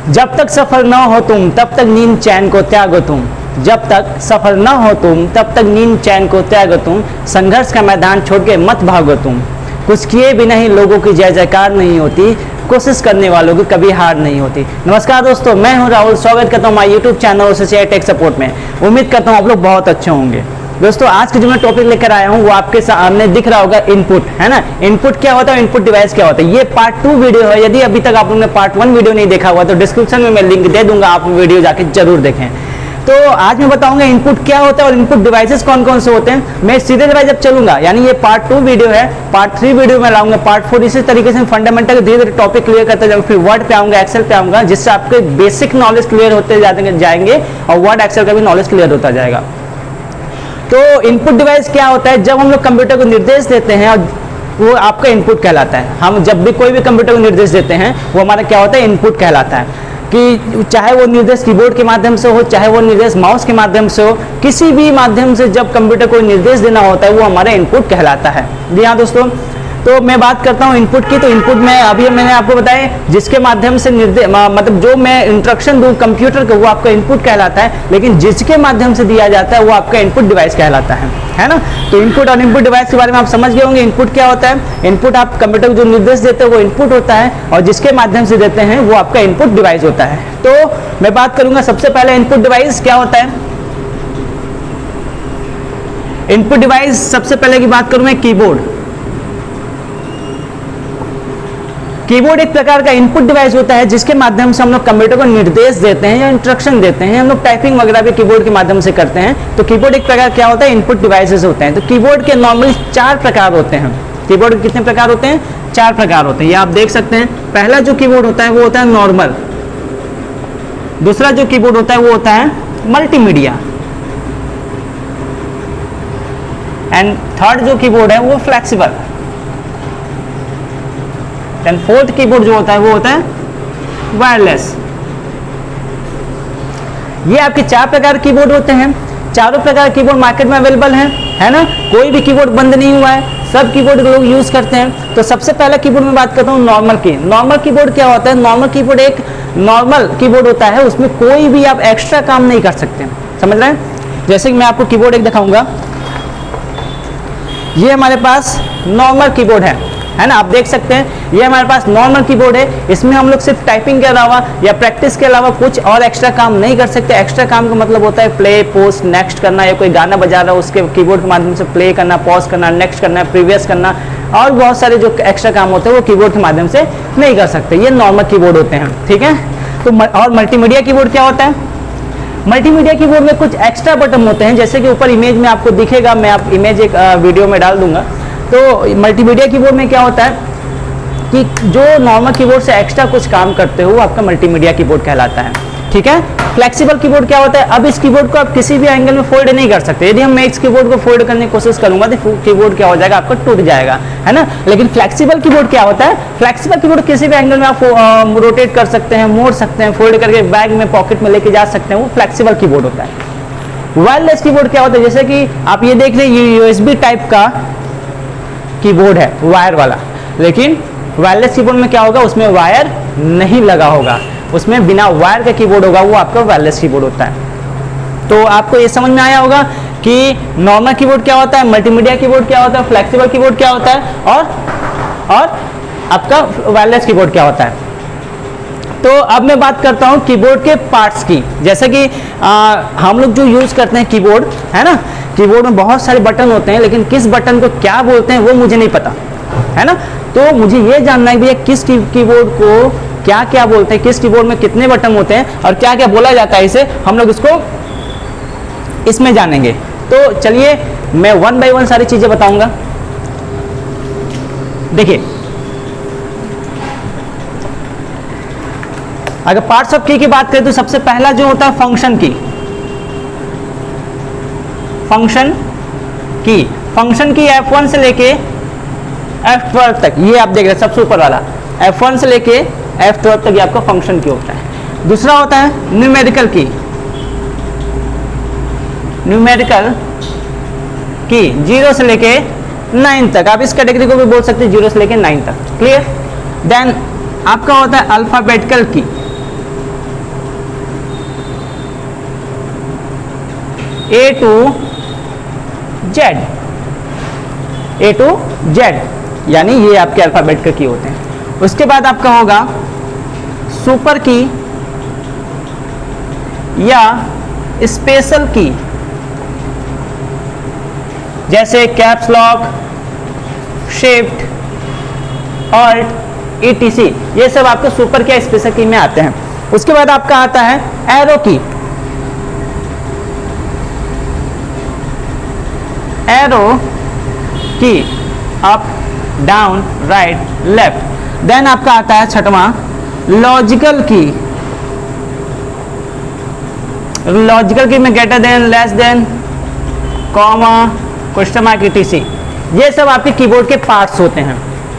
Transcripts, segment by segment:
जब तक सफल न हो तुम तब तक नींद चैन को त्यागो तुम। जब तक सफल न हो तुम तब तक नींद चैन को त्यागो तुम। संघर्ष का मैदान छोड़ के मत भागो तुम। कुछ किए भी नहीं लोगों की जय जयकार नहीं होती, कोशिश करने वालों की कभी हार नहीं होती। नमस्कार दोस्तों, मैं हूं राहुल, स्वागत करता हूं हमारे YouTube channel SSAI tech support में। उम्मीद करता हूं आप लोग बहुत अच्छे होंगे। दोस्तों आज के जो मैं टॉपिक लेकर आया हूं वो आपके सामने दिख रहा होगा, इनपुट, है ना। इनपुट क्या होता है, इनपुट डिवाइस क्या होता है, ये पार्ट 2 वीडियो है। यदि अभी तक आप लोगों ने पार्ट 1 वीडियो नहीं देखा हुआ तो डिस्क्रिप्शन में मैं लिंक दे दूंगा, आप वीडियो जाके जरूर देखें। तो आज मैं बताऊंगा इनपुट क्या होता है और इनपुट डिवाइसेस कौन कौन से होते हैं। मैं सीधे डिवाइस जब चलूंगा, यानी ये पार्ट 2 वीडियो है, पार्ट 3 वीडियो में लाऊंगा, पार्ट 4 इसी तरीके से फंडामेंटल धीरे धीरे टॉपिक क्लियर करते जाऊंगा, फिर वर्ड पे आऊंगा, एक्सेल पे आऊंगा, जिससे आपके बेसिक नॉलेज क्लियर होते जाएंगे और वर्ड एक्सेल का भी नॉलेज क्लियर होता जाएगा। तो इनपुट डिवाइस क्या होता है, जब हम लोग कंप्यूटर को निर्देश देते हैं और वो आपका इनपुट कहलाता है। हम जब भी कोई भी कंप्यूटर को निर्देश देते हैं वो हमारा क्या होता है, इनपुट कहलाता है। कि चाहे वो निर्देश कीबोर्ड के माध्यम से हो, चाहे वो निर्देश माउस के माध्यम से हो, किसी भी माध्यम से जब कंप्यूटर को निर्देश देना होता है वो हमारा इनपुट कहलाता है। जी हाँ दोस्तों, तो मैं बात करता हूँ इनपुट की। तो इनपुट में अभी मैंने आपको बताया जिसके माध्यम से मतलब जो मैं इंस्ट्रक्शन दूँ कंप्यूटर को वो आपका इनपुट कहलाता है, लेकिन जिसके माध्यम से दिया जाता है वो आपका इनपुट डिवाइस कहलाता है ना। तो इनपुट और इनपुट डिवाइस के बारे में आप समझ गए होंगे। इनपुट क्या होता है, इनपुट आप कंप्यूटर को जो निर्देश देते हैं वो इनपुट होता है और जिसके माध्यम से देते हैं वो आपका इनपुट डिवाइस होता है। तो मैं बात करूंगा सबसे पहले इनपुट डिवाइस क्या होता है। इनपुट डिवाइस सबसे पहले की बात करूं मैं कीबोर्ड। कीबोर्ड एक प्रकार का इनपुट डिवाइस होता है जिसके माध्यम से हम लोग कंप्यूटर को निर्देश देते हैं या इंस्ट्रक्शन देते हैं। हम लोग टाइपिंग वगैरह भी कीबोर्ड के माध्यम से करते हैं। तो कीबोर्ड एक प्रकार क्या होता है, इनपुट डिवाइसेस होते हैं। तो कीबोर्ड के नॉर्मली 4 प्रकार होते हैं। कीबोर्ड के कितने प्रकार होते हैं, 4 प्रकार होते हैं, ये आप देख सकते हैं। पहला जो कीबोर्ड होता है वो होता है नॉर्मल। दूसरा जो कीबोर्ड होता है वो होता है मल्टीमीडिया। एंड थर्ड जो कीबोर्ड है वो फ्लेक्सिबल। देन फोर्थ कीबोर्ड जो होता है वो होता है वायरलेस। ये आपके 4 प्रकार कीबोर्ड होते हैं। चारों प्रकार कीबोर्ड मार्केट में अवेलेबल है ना। कोई भी कीबोर्ड बंद नहीं हुआ है, सब कीबोर्ड लोग यूज करते हैं। तो सबसे पहला कीबोर्ड में बात करता हूँ नॉर्मल की। नॉर्मल कीबोर्ड क्या होता है, नॉर्मल कीबोर्ड एक नॉर्मल कीबोर्ड होता है, उसमें कोई भी आप एक्स्ट्रा काम नहीं कर सकते, समझ रहे हैं। जैसे कि मैं आपको कीबोर्ड एक दिखाऊंगा, ये हमारे पास नॉर्मल कीबोर्ड है ना। आप देख सकते हैं ये हमारे पास नॉर्मल कीबोर्ड है। इसमें हम लोग सिर्फ टाइपिंग के अलावा या प्रैक्टिस के अलावा कुछ और एक्स्ट्रा काम नहीं कर सकते। एक्स्ट्रा काम का मतलब होता है प्ले, पोस्ट, नेक्स्ट करना, या कोई गाना बजा रहा है उसके कीबोर्ड के माध्यम से प्ले करना, पॉज करना, नेक्स्ट करना, प्रीवियस करना, और बहुत सारे जो एक्स्ट्रा काम होते हैं वो कीबोर्ड के माध्यम से नहीं कर सकते। ये नॉर्मल कीबोर्ड होते हैं, ठीक है। तो और मल्टीमीडिया कीबोर्ड क्या होता है, मल्टीमीडिया कीबोर्ड में कुछ एक्स्ट्रा बटन होते हैं, जैसे कि ऊपर इमेज में आपको दिखेगा, मैं आप इमेज एक वीडियो में डाल दूंगा। तो मल्टीमीडिया कीबोर्ड में क्या होता है कि जो नॉर्मल कीबोर्ड से एक्स्ट्रा कुछ काम करते हो वो आपका मल्टीमीडिया कीबोर्ड कहलाता है, ठीक है। फ्लेक्सिबल कीबोर्ड क्या होता है, अब इस कीबोर्ड को आप किसी भी एंगल में फोल्ड नहीं कर सकते। यदि मैं इस कीबोर्ड को फोल्ड करने की कोशिश करूंगा तो कीबोर्ड क्या हो जाएगा, आपका टूट जाएगा, है ना। लेकिन फ्लेक्सिबल कीबोर्ड क्या होता है, फ्लेक्सिबल कीबोर्ड किसी भी एंगल में आप रोटेट कर सकते हैं, मोड़ सकते हैं, फोल्ड करके बैग में, पॉकेट में लेके जा सकते हैं, वो फ्लेक्सिबल कीबोर्ड होता है। वायरलेस कीबोर्ड क्या होता है, जैसे कि आप ये देख रहे हैं USB टाइप का कीबोर्ड है, वायर वाला। लेकिन वायरलेस कीबोर्ड में क्या होगा, उसमें वायर नहीं लगा होगा, उसमें बिना वायर का कीबोर्ड होगा, वो आपका वायरलेस कीबोर्ड होता है। तो आपको ये समझ में आया होगा कि नॉर्मल कीबोर्ड क्या होता है, मल्टीमीडिया कीबोर्ड क्या होता है, फ्लेक्सिबल कीबोर्ड क्या होता है, और आपका वायरलेस कीबोर्ड क्या होता है। तो अब मैं बात करता हूँ कीबोर्ड के पार्ट्स की। जैसे कि हम लोग जो यूज करते हैं कीबोर्ड, है ना, कीबोर्ड में बहुत सारे बटन होते हैं, लेकिन किस बटन को क्या बोलते हैं वो मुझे नहीं पता, है ना। तो मुझे ये जानना है भैया किस कीबोर्ड को क्या क्या बोलते हैं, किस कीबोर्ड में कितने बटन होते हैं और क्या क्या बोला जाता है, इसे हम लोग इसको इसमें जानेंगे। तो चलिए मैं 1 बाय 1 सारी चीजें बताऊंगा। देखिए, अगर पार्ट्स ऑफ की बात करें तो सबसे पहला जो होता है फंक्शन की। फंक्शन की F1 से लेके F12 तक, ये आप देख रहे हैं सबसे ऊपर वाला, F1 से लेके F12 तक ये आपका फंक्शन की होता है। दूसरा होता है न्यूमेरिकल की। 0 से लेके 9 तक, आप इस कैटेगरी को भी बोल सकते हैं 0 से लेके 9 तक, क्लियर। देन आपका होता है अल्फाबेटिकल की। A to Z, A to Z, यानी ये आपके अल्फाबेट का की होते हैं। उसके बाद आपका होगा सुपर की या स्पेशल की, जैसे caps lock, shift, alt, ETC, ये सब आपको सुपर की या स्पेशल की में आते हैं। उसके बाद आपका आता है arrow key, arrow key, up, down, right, left. Then आपका आता है छठवां लॉजिकल की, लॉजिकल की में greater than, less than, comma, question mark, ETC, ये सब आपके कीबोर्ड के पार्ट्स होते हैं,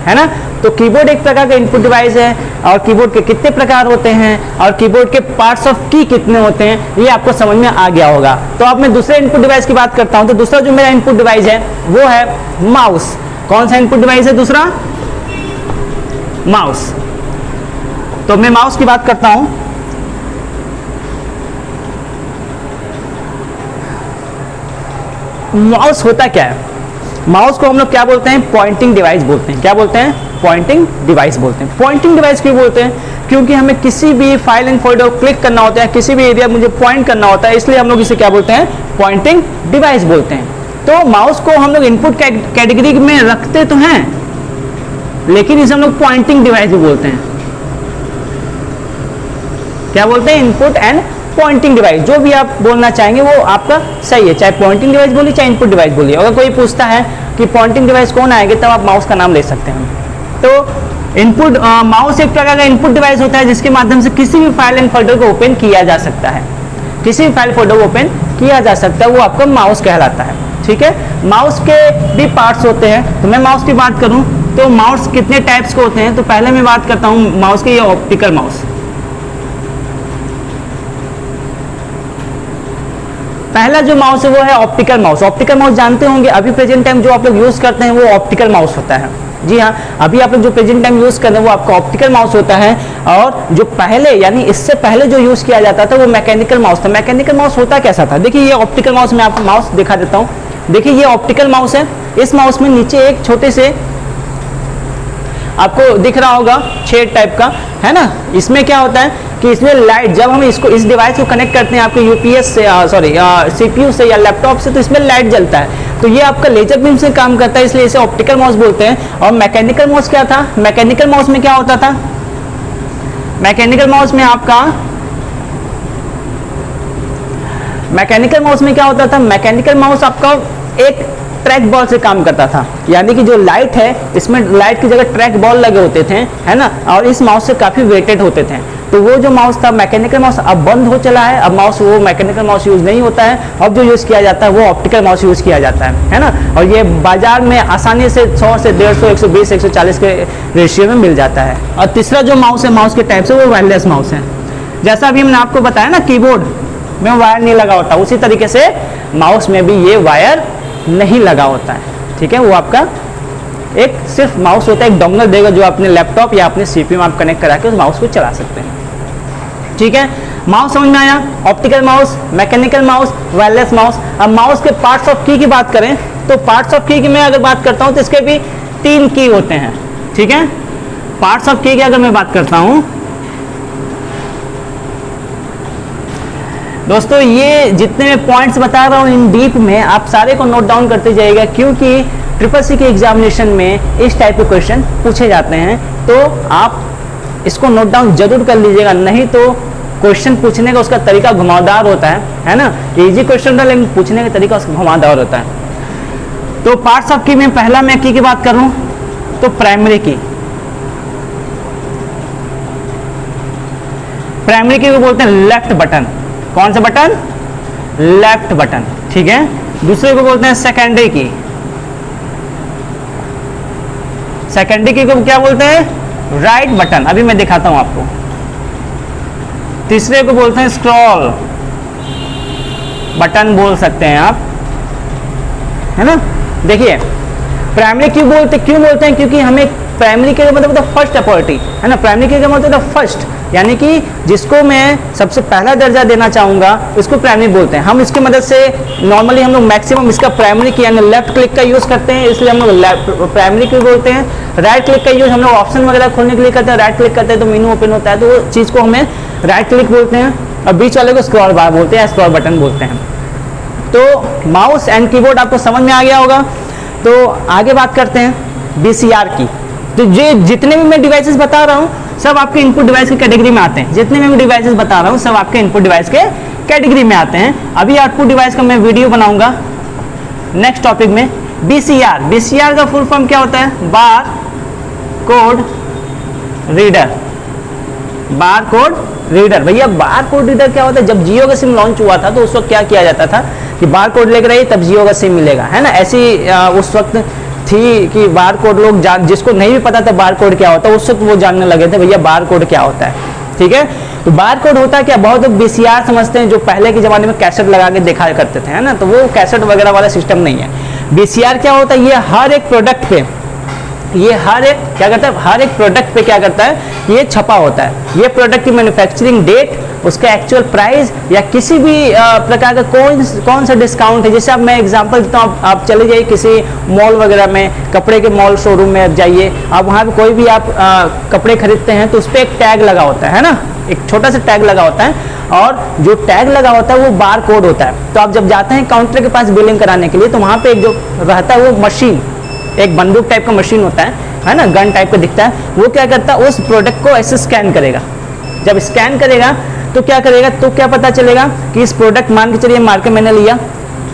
है ना। तो कीबोर्ड एक प्रकार का इनपुट डिवाइस है, और कीबोर्ड के कितने प्रकार होते हैं और कीबोर्ड के पार्ट्स ऑफ की कितने होते हैं, ये आपको समझ में आ गया होगा। तो अब मैं दूसरे इनपुट डिवाइस की बात करता हूं। तो दूसरा जो मेरा इनपुट डिवाइस है वो है माउस। कौन सा इनपुट डिवाइस है दूसरा? माउस। तो मैं माउस की बात करता हूं। माउस होता क्या है? माउस को हम लोग क्या बोलते हैं? पॉइंटिंग डिवाइस बोलते हैं। क्या बोलते हैं? पॉइंटिंग डिवाइस बोलते हैं। पॉइंटिंग डिवाइस क्यों बोलते हैं? क्योंकि हमें किसी भी फाइल एंड फोल्डर को क्लिक करना होता है, किसी भी एरिया मुझे पॉइंट करना होता है, इसलिए हम लोग इसे क्या बोलते हैं? पॉइंटिंग डिवाइस बोलते हैं। तो माउस को हम लोग इनपुट कैटेगरी में रखते तो हैं, लेकिन इसे हम लोग पॉइंटिंग डिवाइस भी बोलते हैं। क्या बोलते हैं? Input and pointing device. जो भी आप बोलना चाहेंगे वो आपका सही है, चाहे पॉइंटिंग डिवाइस बोलिए चाहे इनपुट डिवाइस बोलिए। अगर कोई पूछता है कि पॉइंटिंग डिवाइस कौन आएंगे, तब आप माउस का नाम ले सकते हैं। तो इनपुट माउस एक प्रकार का इनपुट डिवाइस होता है जिसके माध्यम से किसी भी फाइल एंड फोल्डर को ओपन किया जा सकता है, किसी भी फाइल फोल्डर को ओपन किया जा सकता है, वो आपका माउस कहलाता है। ठीक है। माउस के भी पार्ट्स होते हैं। तो मैं माउस की बात करूं तो माउस कितने टाइप्स के होते हैं? तो पहले मैं बात करता हूं माउस के, ये ऑप्टिकल माउस। पहला जो माउस है वो है ऑप्टिकल माउस। ऑप्टिकल माउस जानते होंगे, अभी प्रेजेंट टाइम जो आप लोग यूज करते हैं वो ऑप्टिकल माउस होता है। जी हाँ, अभी आप लोग जो प्रेजेंट टाइम यूज कर रहे हैं वो आपका ऑप्टिकल माउस होता है। और जो पहले यानी इससे पहले जो यूज किया जाता था वो मैकेनिकल माउस था। मैकेनिकल माउस होता कैसा था? देखिए ये ऑप्टिकल माउस, मैं आपको माउस दिखा देता हूँ। देखिए ये ऑप्टिकल माउस है। इस माउस में नीचे एक छोटे से आपको दिख रहा होगा छेद टाइप का, है ना। इसमें क्या होता है कि इसमें लाइट, जब हम इसको इस डिवाइस को कनेक्ट करते हैं आपके यूपीएस से, सीपीयू से या लैपटॉप से, तो इसमें लाइट जलता है। तो ये आपका लेजर बीम से काम करता है, इसलिए इसे ऑप्टिकल माउस बोलते हैं। और मैकेनिकल माउस क्या था? मैकेनिकल माउस में क्या होता था? मैकेनिकल माउस में आपका मैकेनिकल माउस में क्या होता था? मैकेनिकल माउस आपका एक ट्रैक बॉल से काम करता था, यानी कि जो लाइट है इसमें लाइट की जगह ट्रैक बॉल लगे होते थे, है ना। और इस माउस से काफी वेटेड होते थे। तो वो जो माउस था मैकेनिकल माउस, अब बंद हो चला है। अब माउस वो मैकेनिकल माउस यूज नहीं होता है। अब जो यूज किया जाता है वो ऑप्टिकल माउस यूज किया जाता है ना। और ये बाजार में आसानी से 100 से 150, 120, 140 के रेशियो में मिल जाता है। और तीसरा जो माउस है, माउस के टाइप से, वो वायरलेस माउस है। जैसा अभी हमने आपको बताया ना, कीबोर्ड में वायर नहीं लगा होता, उसी तरीके से माउस में भी ये वायर नहीं लगा होता है। ठीक है। वो आपका एक सिर्फ माउस होता है, एक डोंगल देगा जो अपने लैपटॉप या अपने सीपीयू में आप कनेक्ट करा के उस माउस को चला सकते हैं। ठीक है। माउस समझ में आया? Optical mouse, mechanical mouse, wireless mouse. अब माउस के पार्ट्स ऑफ की बात करें तो पार्ट्स ऑफ की मैं अगर बात करता हूं तो इसके भी 3 की होते हैं। ठीक है। पार्ट्स ऑफ की अगर मैं बात करता हूं दोस्तों, ये जितने मैं पॉइंट्स बता रहा हूँ इन डीप में, आप सारे को नोट डाउन करते जाइएगा, क्योंकि ट्रिपल-सी के एग्जामिनेशन में इस टाइप के क्वेश्चन पूछे जाते हैं। तो आप इसको नोट डाउन जरूर कर लीजिएगा, नहीं तो क्वेश्चन पूछने का उसका तरीका घुमावदार होता है ना। इजी क्वेश्चन होता है लेकिन पूछने का तरीका उसका घुमावदार होता है। तो पार्ट्स ऑफ की में पहला मैं की बात करूं तो प्राइमरी की। प्राइमरी की को बोलते हैं लेफ्ट बटन। कौन सा बटन? Left button. ठीक है। दूसरे को बोलते हैं सेकेंडरी की। सेकेंडरी की को क्या बोलते हैं? Right button. अभी मैं दिखाता हूं आपको। तीसरे को बोलते हैं स्क्रॉल बटन, बोल सकते हैं आप, है ना। देखिए प्राइमरी क्यों बोलते हैं? क्योंकि हमें प्राइमरी के मतलब फर्स्ट अथॉरिटी है ना, प्राइमरी के मतलब फर्स्ट, यानी कि जिसको मैं सबसे पहला दर्जा देना चाहूँगा उसको प्राइमरी बोलते हैं। हम इसकी मदद से नॉर्मली हम लोग मैक्सिमम इसका प्राइमरी की यानी लेफ्ट क्लिक का यूज़ करते हैं, इसलिए हम लोग प्राइमरी क्यों बोलते हैं। राइट क्लिक का यूज़ हम लोग ऑप्शन वगैरह खोलने के लिए करते हैं, राइट क्लिक करते हैं तो मेनू ओपन होता है, तो वो चीज़ को हमें राइट क्लिक बोलते हैं। और बीच वाले को स्क्रॉल बार बोलते हैं, स्क्रॉल बटन बोलते हैं। तो माउस एंड कीबोर्ड आपको समझ में आ गया होगा। तो आगे बात करते हैं VCR की। तो ये जितने भी मैं डिवाइसेस बता रहा हूँ सब आपके इनपुट डिवाइस की कैटेगरी में आते हैं। जितने भी मैं डिवाइसेस बता रहा हूँ सब आपके इनपुट डिवाइस के कैटेगरी में आते हैं। अभी आउटपुट डिवाइस का मैं वीडियो बनाऊंगा नेक्स्ट टॉपिक में। VCR का फुल फॉर्म क्या होता है? Bar code reader. Bar code reader. भैया बार कोड रीडर क्या होता है? जब जियो का सिम लॉन्च हुआ था तो उस वक्त क्या किया जाता था कि बार कोड लेकर आइए तब जियो का सिम मिलेगा, है ना। ऐसी उस वक्त थी कि बार कोड लोग जिसको नहीं भी पता था बार कोड क्या होता है उस वक्त वो जानने लगे थे भैया बार कोड क्या होता है। ठीक है, तो बार कोड होता है क्या? बहुत लोग VCR समझते हैं, जो पहले के ज़माने में कैसेट लगा के देखा करते थे, है ना। तो वो कैसेट वगैरह वाला सिस्टम नहीं है। VCR क्या होता है? ये हर एक प्रोडक्ट पे, ये हर एक क्या करता है? हर एक प्रोडक्ट पे क्या करता है? ये छपा होता है। ये प्रोडक्ट की मैन्युफैक्चरिंग डेट, उसका एक्चुअल प्राइस या किसी भी प्रकार का कौन सा डिस्काउंट है। जैसे अब मैं एग्जांपल देता हूँ, आप चले जाइए किसी मॉल वगैरह में, कपड़े के मॉल शोरूम में जाइए, आप वहाँ पे कोई भी आप कपड़े खरीदते हैं तो उस पर एक टैग लगा होता है ना, एक छोटा सा टैग लगा होता है, और जो टैग लगा होता है वो बार कोड होता है। तो आप जब जाते हैं काउंटर के पास बिलिंग कराने के लिए तो वहाँ पे एक जो रहता है वो मशीन, एक बंदूक टाइप का मशीन होता है ना, गन टाइप का दिखता है, वो क्या करता है? उस प्रोडक्ट को ऐसे स्कैन करेगा। जब स्कैन करेगा तो क्या करेगा? तो क्या पता चलेगा कि इस प्रोडक्ट, मान के चलिए मार्केट मैंने लिया,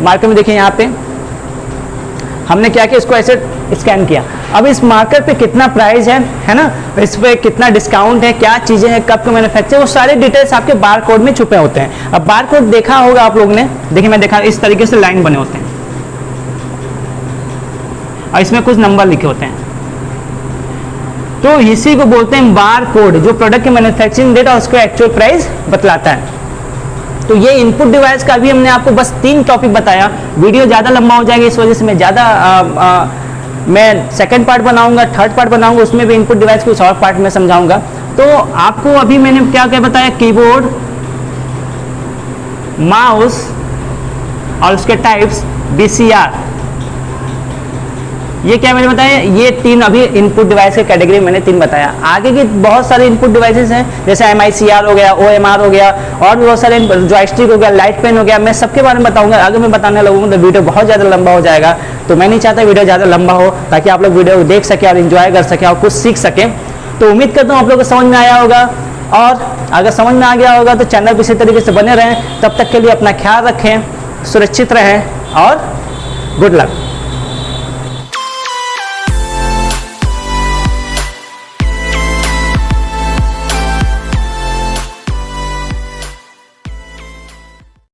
मार्केट में देखिए यहाँ पे हमने क्या किया, इसको ऐसे स्कैन किया। अब इस मार्कर पे कितना प्राइस है ना, इस पे कितना डिस्काउंट है, क्या चीजें हैं, कब का मैन्युफैक्चर, वो सारे डिटेल्स आपके बार कोड में छुपे होते हैं। अब बार कोड देखा होगा आप लोगों ने, देखिए मैं देखा, इस तरीके से लाइन बने होते हैं और इसमें कुछ नंबर लिखे होते हैं। तो इसी को बोलते हैं बार कोड, जो प्रोडक्ट की मैन्युफैक्चरिंग डेट और उसको एक्चुअल प्राइस बतलाता है। तो ये इनपुट डिवाइस का भी हमने आपको बस 3 टॉपिक बताया। वीडियो ज़्यादा लंबा हो जाएगा, इस वजह से मैं ज़्यादा मैं सेकंड पार्ट बनाऊंगा, थर्ड पार्ट बनाऊंगा, उसमें भी इनपुट डिवाइस कुछ और पार्ट में समझाऊंगा। तो आपको अभी मैंने क्या क्या बताया? कीबोर्ड, माउस और उसके टाइप्स, VCR, ये क्या मैंने बताया? ये 3 अभी इनपुट डिवाइस के कैटेगरी मैंने 3 बताया। आगे की बहुत सारे इनपुट डिवाइसेस हैं, जैसे MICR हो गया, OMR हो गया, और भी बहुत सारे, जॉयस्टिक हो गया, लाइट पेन हो गया, मैं सबके बारे में बताऊंगा। अगर मैं बताने लगूंगा तो वीडियो बहुत ज़्यादा लंबा हो जाएगा, तो मैं नहीं चाहता वीडियो ज़्यादा लंबा हो, ताकि आप लोग वीडियो को देख सकें और इन्जॉय कर सकें और कुछ सीख सकें। तो उम्मीद करता हूँ आप लोग को समझ में आया होगा, और अगर समझ में आ गया होगा तो चैनल पर इसी तरीके से बने रहें। तब तक के लिए अपना ख्याल रखें, सुरक्षित रहें और गुड लक।